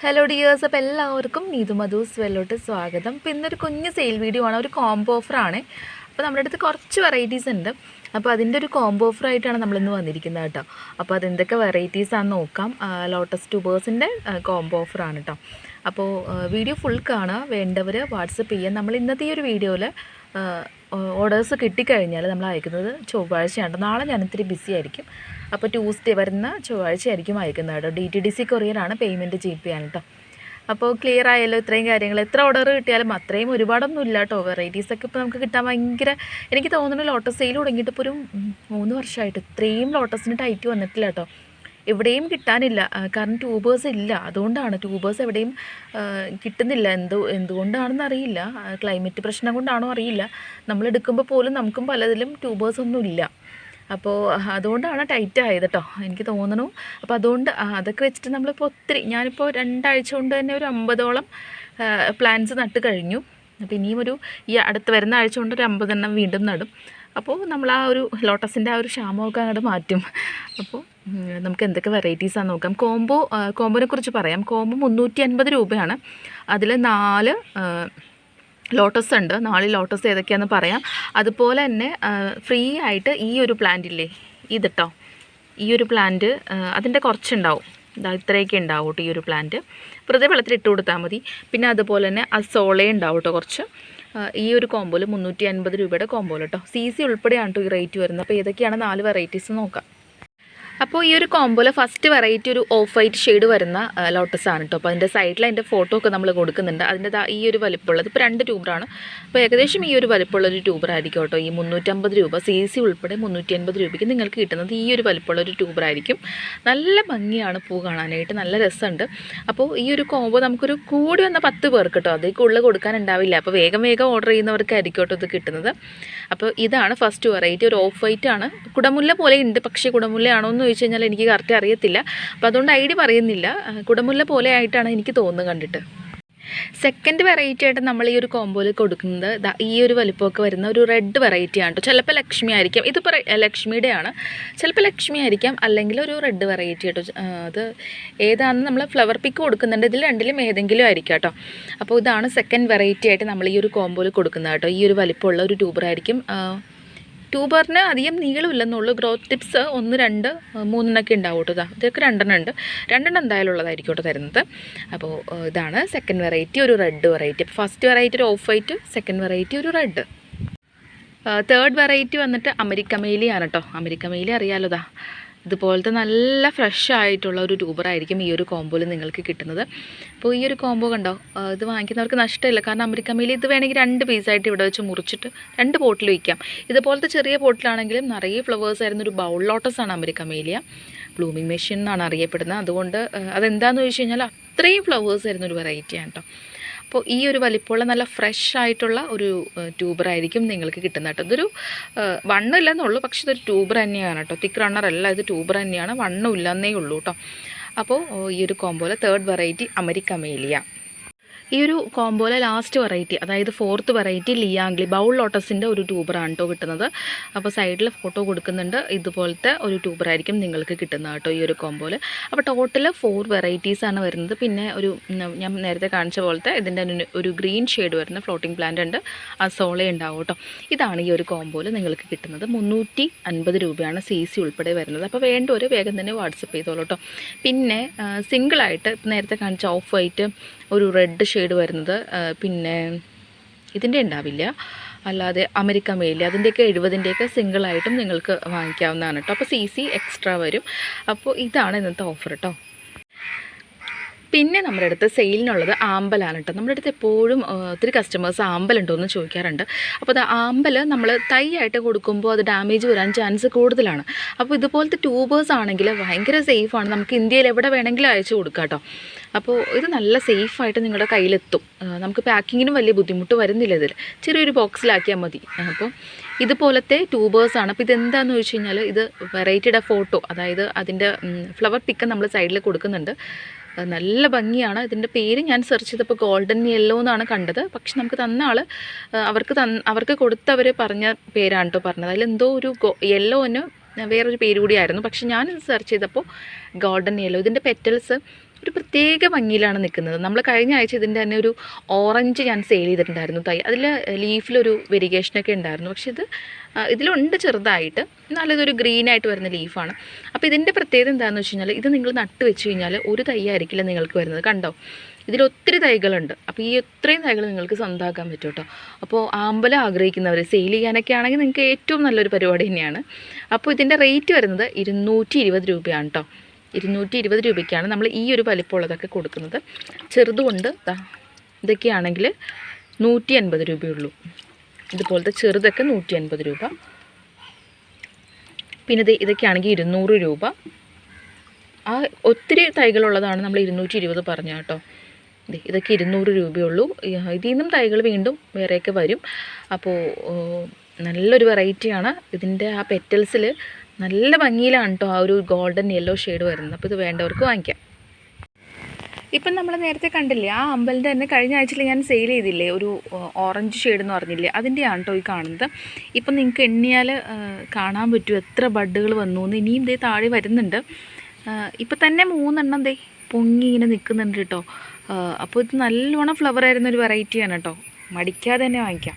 Hello dears, അപ്പോൾ എല്ലാവർക്കും നീതു മധൂസ് വെല്ലോട്ട് സ്വാഗതം. അപ്പോൾ ഇന്നൊരു കുഞ്ഞ് സെയിൽ വീഡിയോ ആണ്, ഒരു കോംബോ ഓഫറാണ്. അപ്പോൾ നമ്മുടെ അടുത്ത് കുറച്ച് വെറൈറ്റീസ് ഉണ്ട്. അപ്പോൾ അതിൻ്റെ ഒരു കോംബോ ഓഫറായിട്ടാണ് നമ്മളിന്ന് വന്നിരിക്കുന്നത് കേട്ടോ. അപ്പോൾ അതെന്തൊക്കെ വെറൈറ്റീസാണെന്ന് നോക്കാം. ലോട്ടസ് ട്യൂബേഴ്സിൻ്റെ കോംബോ ഓഫറാണ് കേട്ടോ. അപ്പോൾ വീഡിയോ ഫുൾ കാണുക, വേണ്ടവർ വാട്സപ്പ് ചെയ്യുക. നമ്മൾ ഇന്നത്തെ ഈ ഒരു വീഡിയോയിൽ ഓർഡേഴ്സ് കിട്ടിക്കഴിഞ്ഞാൽ നമ്മൾ അയക്കുന്നത് ചൊവ്വാഴ്ചയാണ്. നാളെ ഞാൻ ഇത്തിരി ബിസി ആയിരിക്കും. അപ്പോൾ ട്യൂസ്ഡേ വരുന്ന ചൊവ്വാഴ്ച ആയിരിക്കും അയക്കുന്നത് കേട്ടോ. DTDC കൊറിയറാണ് പേയ്മെൻറ്റ് ചെയ്യാൻ കേട്ടോ. അപ്പോൾ ക്ലിയർ ആയല്ലോ ഇത്രയും കാര്യങ്ങൾ. എത്ര ഓർഡർ കിട്ടിയാലും അത്രയും ഒരുപാടൊന്നും ഇല്ല കേട്ടോ. വെറൈറ്റീസൊക്കെ ഇപ്പോൾ നമുക്ക് കിട്ടാൻ ഭയങ്കര, എനിക്ക് തോന്നുന്നു ലോട്ടസ് സെയിൽ തുടങ്ങിയിട്ട് ഇപ്പോൾ ഒരു 3 വർഷമായിട്ട് ഇത്രയും ലോട്ടസിന് ടൈറ്റ് വന്നിട്ടില്ല കേട്ടോ. എവിടെയും കിട്ടാനില്ല, കാരണം ട്യൂബേഴ്സ് ഇല്ല. അതുകൊണ്ടാണ് ട്യൂബേഴ്സ് എവിടെയും കിട്ടുന്നില്ല. എന്തുകൊണ്ടാണെന്ന് അറിയില്ല. ക്ലൈമറ്റ് പ്രശ്നം കൊണ്ടാണോ അറിയില്ല. നമ്മൾ എടുക്കുമ്പോൾ പോലും നമുക്കും പലതിലും ട്യൂബേഴ്സ് ഒന്നും ഇല്ല. അപ്പോൾ അതുകൊണ്ടാണ് ടൈറ്റ് ആയത് കേട്ടോ, എനിക്ക് തോന്നുന്നു. അപ്പോൾ അതുകൊണ്ട് അതൊക്കെ വെച്ചിട്ട് നമ്മളിപ്പോൾ ഞാനിപ്പോൾ 2 ആഴ്ച കൊണ്ട് തന്നെ ഒരു 50ഓളം പ്ലാന്റ്സ് നട്ട് കഴിഞ്ഞു. അപ്പോൾ ഇനിയും ഈ അടുത്ത് വരുന്ന ആഴ്ച കൊണ്ട് ഒരു 50 എണ്ണം വീണ്ടും നടും. അപ്പോൾ നമ്മൾ ആ ഒരു ലോട്ടസിൻ്റെ ആ ഒരു ക്ഷാമമൊക്കെ അങ്ങോട്ട് മാറ്റും. അപ്പോൾ നമുക്ക് എന്തൊക്കെ വെറൈറ്റീസാണെന്ന് നോക്കാം. കോംബോനെ കുറിച്ച് പറയാം. കോംബോ 350 രൂപയാണ്. അതിൽ 4 ലോട്ടസ് ഉണ്ട്. 4 ലോട്ടസ് ഏതൊക്കെയാണെന്ന് പറയാം. അതുപോലെ തന്നെ ഫ്രീ ആയിട്ട് ഈ ഒരു പ്ലാന്റ് ഇല്ലേ, ഇത് കേട്ടോ, ഈ ഒരു പ്ലാന്റ് അതിൻ്റെ കുറച്ചുണ്ടാവും. ഇത്രയൊക്കെ ഉണ്ടാവും കേട്ടോ ഈ ഒരു പ്ലാന്റ്. വെറുതെ വെള്ളത്തിൽ ഇട്ട് കൊടുത്താൽ മതി. പിന്നെ അതുപോലെ തന്നെ സോളേ ഉണ്ടാവും കേട്ടോ കുറച്ച്. ഈ ഒരു കോംബോയിൽ 350 രൂപയുടെ കോംബോയിൽ കേട്ടോ. CC ഉൾപ്പെടെയാണ് കേട്ടോ ഈ റേറ്റ് വരുന്നത്. അപ്പോൾ ഏതൊക്കെയാണ് 4 വെറൈറ്റീസ് നോക്കാം. അപ്പോൾ ഈ ഒരു കോംബോയിൽ ഫസ്റ്റ് വെറൈറ്റി ഒരു ഓഫ് വൈറ്റ് ഷെയ്ഡ് വരുന്ന ലോട്ടസ് ആണ് കേട്ടോ. അപ്പോൾ അതിൻ്റെ സൈഡിൽ അതിൻ്റെ ഫോട്ടോ ഒക്കെ നമ്മൾ കൊടുക്കുന്നുണ്ട്. അതിൻ്റെ ഈ ഒരു വലിപ്പമുള്ളത് ഇപ്പോൾ 2 ട്യൂബറാണ്. അപ്പോൾ ഏകദേശം ഈ ഒരു വലിപ്പമുള്ളൊരു ട്യൂബറായിരിക്കും കേട്ടോ. ഈ 350 രൂപ CC ഉൾപ്പെടെ 350 രൂപയ്ക്ക് നിങ്ങൾക്ക് കിട്ടുന്നത് ഈ ഒരു വലിപ്പമുള്ളൊരു ട്യൂബറായിരിക്കും. നല്ല ഭംഗിയാണ് പൂ കാണാനായിട്ട്, നല്ല രസമുണ്ട്. അപ്പോൾ ഈ ഒരു കോംബോ നമുക്കൊരു കൂടി വന്ന 10 പേർക്ക് കേട്ടോ, അതേക്ക് ഉള്ളിൽ കൊടുക്കാനുണ്ടാവില്ല. അപ്പോൾ വേഗം ഓർഡർ ചെയ്യുന്നവർക്കായിരിക്കും കേട്ടോ ഇത് കിട്ടുന്നത്. അപ്പോൾ ഇതാണ് ഫസ്റ്റ് വെറൈറ്റി. ഒരു ഓഫ് വൈറ്റ് ആണ്. കുടമുല്ല പോലെ ഉണ്ട്, പക്ഷേ കുടമുല്ലയാണോ എന്ന് ചോദിച്ചു കഴിഞ്ഞാൽ എനിക്ക് കറക്റ്റ് അറിയത്തില്ല. അപ്പോൾ അതുകൊണ്ട് ഐഡിയ പറയുന്നില്ല. കുടമുല്ല പോലെ ആയിട്ടാണ് എനിക്ക് തോന്നുന്നത് കണ്ടിട്ട്. സെക്കൻഡ് വെറൈറ്റി ആയിട്ട് നമ്മൾ ഈ ഒരു കോംബോയിൽ കൊടുക്കുന്നത് ഈ ഒരു വലിപ്പമൊക്കെ വരുന്ന ഒരു റെഡ് വെറൈറ്റി ആണ് കേട്ടോ. ചിലപ്പോൾ ലക്ഷ്മി ആയിരിക്കാം, ഇതിപ്പോൾ ലക്ഷ്മിയുടെയാണ്. ചിലപ്പോൾ ലക്ഷ്മി ആയിരിക്കാം, അല്ലെങ്കിൽ ഒരു റെഡ് വെറൈറ്റി ആട്ടോ. അത് ഏതാണെന്ന് നമ്മൾ ഫ്ലവർ പിക്ക് കൊടുക്കുന്നുണ്ട്. ഇതിൽ രണ്ടിലും ഏതെങ്കിലും ആയിരിക്കും കേട്ടോ. അപ്പോൾ ഇതാണ് സെക്കൻഡ് വെറൈറ്റി ആയിട്ട് നമ്മൾ ഈ ഒരു കോംബോയിൽ കൊടുക്കുന്നത് കേട്ടോ. ഈ ഒരു വലിപ്പമുള്ള ഒരു ട്യൂബറായിരിക്കും. ട്യൂബറിന് അധികം നീളമില്ലെന്നുള്ളൂ. ഗ്രോത്ത് ടിപ്സ് 1, 2, 3 ഉണ്ടാവും കേട്ടോ. ഇതൊക്കെ 2 ഉണ്ട്. 2 എന്തായാലും ഉള്ളതായിരിക്കും കേട്ടോ തരുന്നത്. അപ്പോൾ ഇതാണ് സെക്കൻഡ് വെറൈറ്റി, ഒരു റെഡ് വെറൈറ്റി. ഫസ്റ്റ് വെറൈറ്റി ഒരു ഓഫ് വൈറ്റ്, സെക്കൻഡ് വെറൈറ്റി ഒരു റെഡ്. തേർഡ് വെറൈറ്റി വന്നിട്ട് അമരിക്കമേലിയാണ് കേട്ടോ. അമരിക്കമേലി അറിയാലോ. ഇതുപോലത്തെ നല്ല ഫ്രഷ് ആയിട്ടുള്ള ഒരു ട്യൂബറായിരിക്കും ഈ ഒരു കോംബോയിൽ നിങ്ങൾക്ക് കിട്ടുന്നത്. അപ്പോൾ ഈ ഒരു കോംബോ കണ്ടോ, ഇത് വാങ്ങിക്കുന്നവർക്ക് നഷ്ടമില്ല. കാരണം അമരിക്കമേലി ഇത് വേണമെങ്കിൽ 2 പീസായിട്ട് ഇവിടെ വെച്ച് മുറിച്ചിട്ട് 2 പോട്ടിൽ വയ്ക്കാം. ഇതുപോലത്തെ ചെറിയ പോട്ടിലാണെങ്കിലും നിറയെ ഫ്ലവേഴ്സ് ആയിരുന്ന ഒരു ബൗൾ ലോട്ടസാണ് അമരിക്കമേലിയ. ബ്ലൂമിങ് മെഷീൻ എന്നാണ് അറിയപ്പെടുന്നത്. അതുകൊണ്ട് അതെന്താണെന്ന് ചോദിച്ചു കഴിഞ്ഞാൽ അത്രയും ഫ്ലവേഴ്സ് ആയിരുന്ന ഒരു വെറൈറ്റിയാണ് കേട്ടോ. അപ്പോൾ ഈ ഒരു വലിപ്പമുള്ള നല്ല ഫ്രഷ് ആയിട്ടുള്ള ഒരു ട്യൂബറായിരിക്കും നിങ്ങൾക്ക് കിട്ടുന്നത് കേട്ടോ. ഇതൊരു വണ്ണമില്ലെന്നുള്ളൂ, പക്ഷേ ഇതൊരു ട്യൂബർ തന്നെയാണ് കേട്ടോ. തിക്ക് റണ്ണറല്ല, ഇത് ട്യൂബർ തന്നെയാണ്. വണ്ണം ഇല്ലെന്നേ ഉള്ളൂ കേട്ടോ. അപ്പോൾ ഈ ഒരു കോംബോയിലെ തേർഡ് വെറൈറ്റി അമരിക്കമേലിയ. ഈ ഒരു കോംബോയിലെ ലാസ്റ്റ് വെറൈറ്റി, അതായത് ഫോർത്ത് വെറൈറ്റി ലിയാംഗ്ലി ബൗൾ ലോട്ടസിൻ്റെ ഒരു ട്യൂബറാണ് കേട്ടോ കിട്ടുന്നത്. അപ്പോൾ സൈഡിൽ ഫോട്ടോ കൊടുക്കുന്നുണ്ട്. ഇതുപോലത്തെ ഒരു ട്യൂബറായിരിക്കും നിങ്ങൾക്ക് കിട്ടുന്നത് കേട്ടോ ഈ ഒരു കോംബോയിൽ. അപ്പോൾ ടോട്ടൽ 4 വെറൈറ്റീസാണ് വരുന്നത്. പിന്നെ ഞാൻ നേരത്തെ കാണിച്ച പോലത്തെ ഇതിൻ്റെ ഒരു ഗ്രീൻ ഷെയ്ഡ് വരുന്ന ഫ്ലോട്ടിംഗ് പ്ലാന്റ് ഉണ്ട്, സോള ഉണ്ടാവും കേട്ടോ. ഇതാണ് ഈ ഒരു കോംബോയിൽ നിങ്ങൾക്ക് കിട്ടുന്നത്. 350 രൂപയാണ് CC ഉൾപ്പെടെ വരുന്നത്. അപ്പോൾ വേണ്ടവർ വേഗം തന്നെ വാട്സപ്പ് ചെയ്തോളൂ കേട്ടോ. പിന്നെ സിംഗിളായിട്ട് നേരത്തെ കാണിച്ച ഓഫ് വൈറ്റ്, ഒരു റെഡ് ഷെയ്ഡ് വരുന്നത്, പിന്നെ ഇതിൻ്റെ ഉണ്ടാവില്ല. അല്ലാതെ അമരിക്കമേലി അതിൻ്റെയൊക്കെ 70-ൻ്റെയൊക്കെ സിംഗിളായിട്ടും നിങ്ങൾക്ക് വാങ്ങിക്കാവുന്നതാണ് കേട്ടോ. അപ്പോൾ CC എക്സ്ട്രാ വരും. അപ്പോൾ ഇതാണ് ഇന്നത്തെ ഓഫർ കേട്ടോ. പിന്നെ നമ്മുടെ അടുത്ത് സെയിലിനുള്ളത് ആമ്പലാണ് കേട്ടോ. നമ്മുടെ അടുത്ത് എപ്പോഴും ഒത്തിരി കസ്റ്റമേഴ്സ് ആമ്പലുണ്ടോ എന്ന് ചോദിക്കാറുണ്ട്. അപ്പോൾ അത് ആമ്പൽ നമ്മൾ തൈ ആയിട്ട് കൊടുക്കുമ്പോൾ അത് ഡാമേജ് വരാൻ ചാൻസ് കൂടുതലാണ്. അപ്പോൾ ഇതുപോലത്തെ ട്യൂബേഴ്സ് ആണെങ്കിൽ ഭയങ്കര സേഫാണ്. നമുക്ക് ഇന്ത്യയിൽ എവിടെ വേണമെങ്കിലും അയച്ചു കൊടുക്കാം കേട്ടോ. അപ്പോൾ ഇത് നല്ല സേഫായിട്ട് നിങ്ങളുടെ കയ്യിലെത്തും. നമുക്ക് പാക്കിങ്ങിനും വലിയ ബുദ്ധിമുട്ട് വരുന്നില്ല. ഇതിൽ ചെറിയൊരു ബോക്സിലാക്കിയാൽ മതി. അപ്പോൾ ഇതുപോലത്തെ ട്യൂബേഴ്സാണ്. അപ്പോൾ ഇതെന്താണെന്ന് ചോദിച്ചു കഴിഞ്ഞാൽ, ഇത് വെറൈറ്റിയുടെ ഫോട്ടോ, അതായത് അതിൻ്റെ ഫ്ലവർ പിക്ക് നമ്മൾ സൈഡിൽ കൊടുക്കുന്നുണ്ട്. നല്ല ഭംഗിയാണ്. ഇതിൻ്റെ പേര് ഞാൻ സെർച്ച് ചെയ്തപ്പോൾ ഗോൾഡൻ യെല്ലോ എന്നാണ് കണ്ടത്. പക്ഷെ നമുക്ക് തന്ന ആൾ അവർക്ക് കൊടുത്തവർ പറഞ്ഞ പേരാണ് കേട്ടോ പറഞ്ഞത്. അതിലെന്തോ ഒരു യെല്ലോന് വേറൊരു പേര് കൂടിയായിരുന്നു. പക്ഷെ ഞാനിത് സെർച്ച് ചെയ്തപ്പോൾ ഗോൾഡൻ യെല്ലോ. ഇതിൻ്റെ പെറ്റൽസ് ഒരു പ്രത്യേക ഭംഗിയിലാണ് നിൽക്കുന്നത്. നമ്മൾ കഴിഞ്ഞ ആഴ്ച ഇതിൻ്റെ തന്നെ ഒരു ഓറഞ്ച് ഞാൻ സെയിൽ ചെയ്തിട്ടുണ്ടായിരുന്നു തൈ. അതിൽ ലീഫിലൊരു വെരിഗേഷനൊക്കെ ഉണ്ടായിരുന്നു. പക്ഷേ ഇതിലുണ്ട് ചെറുതായിട്ട്, എന്നാലും ഇതൊരു ഗ്രീനായിട്ട് വരുന്ന ലീഫാണ്. അപ്പോൾ ഇതിൻ്റെ പ്രത്യേകത എന്താണെന്ന് വെച്ച് കഴിഞ്ഞാൽ, ഇത് നിങ്ങൾ നട്ട് വെച്ച് കഴിഞ്ഞാൽ ഒരു തൈ ആയിരിക്കില്ല നിങ്ങൾക്ക് വരുന്നത്. കണ്ടോ, ഇതിലൊത്തിരി തൈകളുണ്ട്. അപ്പോൾ ഈ ഇത്രയും തൈകൾ നിങ്ങൾക്ക് സ്വന്തമാക്കാൻ പറ്റും കേട്ടോ. അപ്പോൾ ആമ്പലം ആഗ്രഹിക്കുന്നവർ സെയിൽ ചെയ്യാനൊക്കെ ആണെങ്കിൽ നിങ്ങൾക്ക് ഏറ്റവും നല്ലൊരു പരിപാടി തന്നെയാണ്. അപ്പോൾ ഇതിൻ്റെ റേറ്റ് വരുന്നത് 220 രൂപയാണ് കേട്ടോ. 220 രൂപയ്ക്കാണ് നമ്മൾ ഈ ഒരു വലിപ്പമുള്ളതൊക്കെ കൊടുക്കുന്നത്. ചെറുതുകൊണ്ട് ഇതൊക്കെയാണെങ്കിൽ 150 രൂപയുള്ളൂ. ഇതുപോലത്തെ ചെറുതൊക്കെ 150 രൂപ. പിന്നെ ഇതൊക്കെയാണെങ്കിൽ 200 രൂപ. ആ ഒത്തിരി തൈകളുള്ളതാണ് നമ്മൾ 220 പറഞ്ഞ കേട്ടോ. ഇതൊക്കെ 200 രൂപയുള്ളൂ. ഇതിൽ നിന്നും തൈകൾ വീണ്ടും വേറെയൊക്കെ വരും. അപ്പോൾ നല്ലൊരു വെറൈറ്റിയാണ്. ഇതിൻ്റെ ആ പെറ്റൽസിൽ നല്ല ഭംഗിയിലാണ് കേട്ടോ ആ ഒരു ഗോൾഡൻ യെല്ലോ ഷെയ്ഡ് വരുന്നത്. അപ്പോൾ ഇത് വേണ്ടവർക്ക് വാങ്ങിക്കാം. ഇപ്പം നമ്മൾ നേരത്തെ കണ്ടില്ലേ, ആ അമ്പലിൻ്റെ തന്നെ കഴിഞ്ഞ ആഴ്ചയിൽ ഞാൻ സെയിൽ ചെയ്തില്ലേ, ഒരു ഓറഞ്ച് ഷെയ്ഡ് എന്ന് പറഞ്ഞില്ലേ, അതിൻ്റെയാണ് കേട്ടോ ഈ കാണുന്നത്. ഇപ്പം നിങ്ങൾക്ക് എണ്ണിയാൽ കാണാൻ പറ്റും എത്ര ബഡ്ഡുകൾ വന്നു എന്ന്. ഇനിയും ഇതേ താഴെ വരുന്നുണ്ട്. ഇപ്പം തന്നെ 3 എണ്ണം പൊങ്ങി ഇങ്ങനെ നിൽക്കുന്നുണ്ട് കേട്ടോ. അപ്പോൾ ഇത് നല്ലോണം ഫ്ലവർ ആയിരുന്നൊരു വെറൈറ്റിയാണ് കേട്ടോ. മടിക്കാതെ തന്നെ വാങ്ങിക്കാം.